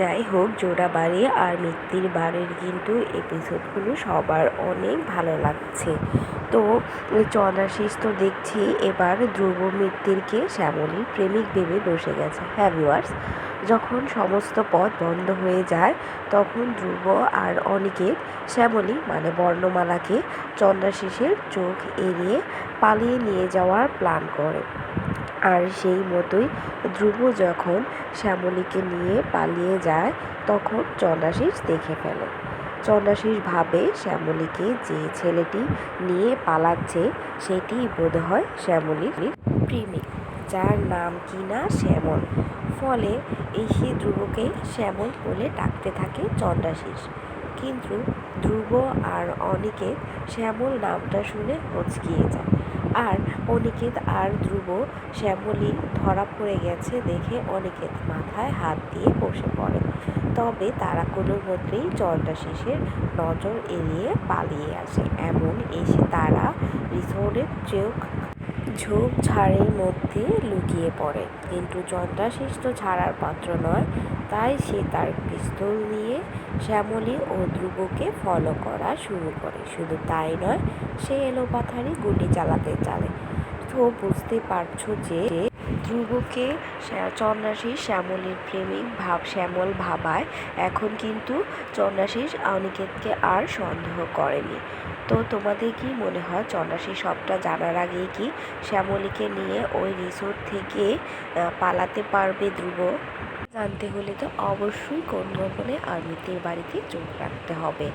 যাই হোক, জোড়াবাড়ি আর মিত্তির বাড়ির কিন্তু এপিসোডগুলো সবার অনেক ভালো লাগছে। তো চন্দ্রাশিস তো দেখছি এবার ধ্রুব মিত্তিরকে শ্যামলীর প্রেমিক ভেবে বসে গেছে। হ্যাঁ ভিউয়ার্স, যখন সমস্ত পথ বন্ধ হয়ে যায় তখন ধ্রুব আর অনিকেত শ্যামলী মানে বর্ণমালাকে চন্দ্রাশিসের চোখ এড়িয়ে পালিয়ে নিয়ে যাওয়ার প্ল্যান করে। আর সেই মতোই ধ্রুব যখন শ্যামলীকে নিয়ে পালিয়ে যায় তখন চন্দ্রাশিস দেখে ফেলে। চন্দ্রাশিস ভাবে শ্যামলীকে যে ছেলেটি নিয়ে পালাচ্ছে সেটি বোধহয় শ্যামলীর প্রেমিক, যার নাম কিনা শ্যামল। ফলে সে ধ্রুবকে শ্যামল বলে ডাকতে থাকে চন্দ্রাশিস। কিন্তু ধ্রুব আর অনিকেত শ্যামল নামটা শুনে হচকিয়ে যায়। আর অনিকেত আর ধ্রুব শ্যামলী ধরা পড়ে গেছে দেখে অনিকেত মাথায় হাত দিয়ে বসে পড়ে। তবে তারা কোনো মতেই চন্দ্রাশিসের নজর এড়িয়ে পালিয়ে আসে। এমন এসে তারা রিসোর্টের ঝোপঝাড়ের মধ্যে লুকিয়ে পড়ে। কিন্তু চন্দ্রাশিস তো ছাড়ার পাত্র নয়, তাই সে তার পিস্তল নিয়ে শ্যামলী ও ধ্রুবকে ফলো করা শুরু করে। শুধু তাই নয়, সে এলোপাথারি গুলি চালাতে চালে। তো বুঝতে পারছো যে ধ্রুবকে চন্দ্রাশিস শ্যামলীর প্রেমিক শ্যামল ভাবায় এখন কিন্তু চন্দ্রাশিস অনিকেতকে আর সন্দেহ করেনি। তো তোমাদের কি মনে হয় চন্দ্রাশিস সবটা জানার আগেই কি শ্যামলীকে নিয়ে ওই রিসোর্ট থেকে পালাতে পারবে ধ্রুব? জানতে হলে তো অবশ্যই কোন গোপনে আর মিত্তির বাড়িতে চোখ রাখতে হবে।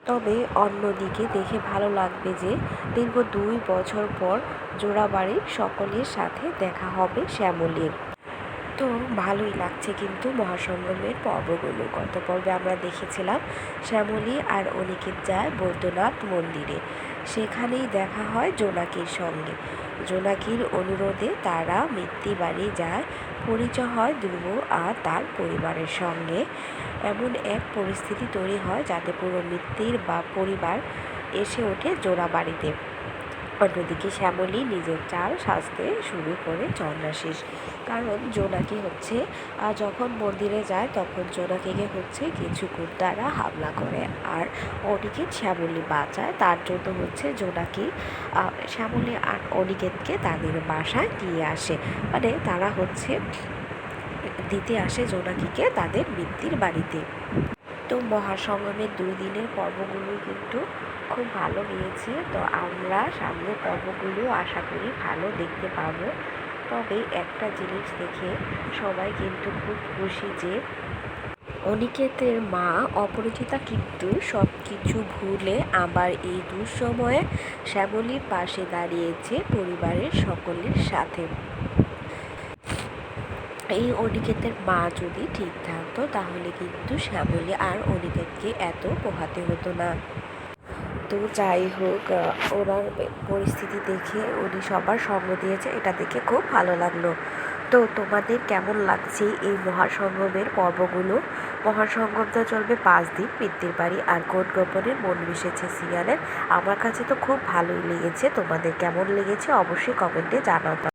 তবে অন্যদিকে দেখে ভালো লাগবে যে দীর্ঘ 2 বছর পর জোড়াবাড়ির সকলের সাথে দেখা হবে শ্যামলীর। তো ভালোই লাগছে কিন্তু মহাসংগ্রামের পর্বগুলো। গত পর্বে আমরা দেখেছিলাম শ্যামলী আর অনিকেত যায় বৈদ্যনাথ মন্দিরে। সেখানেই দেখা হয় জোনাকির সঙ্গে। জোনাকির অনুরোধে তারা মিত্তি বাড়ি যায়। পরিচয় হয় ধ্রুব আর তার পরিবারের সঙ্গে। এমন এক পরিস্থিতি তৈরি হয় যাতে পুরো মিত্তির বা পরিবার এসে ওঠে জোড়াবাড়িতে। অন্যদিকে শ্যামলী নিজের চাল সাজতে শুরু করে চন্দ্রাশিস। কারণ জোনাকি যখন মন্দিরে যায় তখন জোনাকিকে কিছু গুন্ডারা হামলা করে। আর অনিকেত শ্যামলী বাঁচায়, তার জন্য জোনাকি শ্যামলী আর অনিকেতকে তাদের বাসায় নিয়ে আসে। মানে তারা দিতে আসে জোনাকিকে তাদের মিত্তির বাড়িতে। তো মহাসংগ্রামের 2 দিনের পর্বগুলো কিন্তু খুব ভালো গিয়েছে। তো আমরা সামনের পর্বগুলো আশা করি ভালো দেখতে পাবো। তবে একটা জিনিস দেখে সবাই কিন্তু খুব খুশি যে অনিকেতের মা অপরাজিতা কিন্তু সব কিছু ভুলে আবার এই দুঃসময়ে শ্যামলীর পাশে দাঁড়িয়েছে পরিবারের সকলের সাথে। এই অনিকেতের মা যদি ঠিক থাকতো তাহলে কিন্তু শ্যামলী আর অনিকেতকে এত পোহাতে হতো না। তো যাই হোক, ওনার পরিস্থিতি দেখে উনি সবার সঙ্গ দিয়েছে, এটা দেখে খুব ভালো লাগলো। তো তোমাদের কেমন লাগছে এই মহাসংগ্রামের পর্বগুলো? মহাসংগ্রাম তো চলবে 5 দিন। মিত্তির বাড়ি আর কোন গোপনের মন মিশেছে সিরিয়ালের আমার কাছে তো খুব ভালোই লেগেছে। তোমাদের কেমন লেগেছে অবশ্যই কমেন্টে জানাও।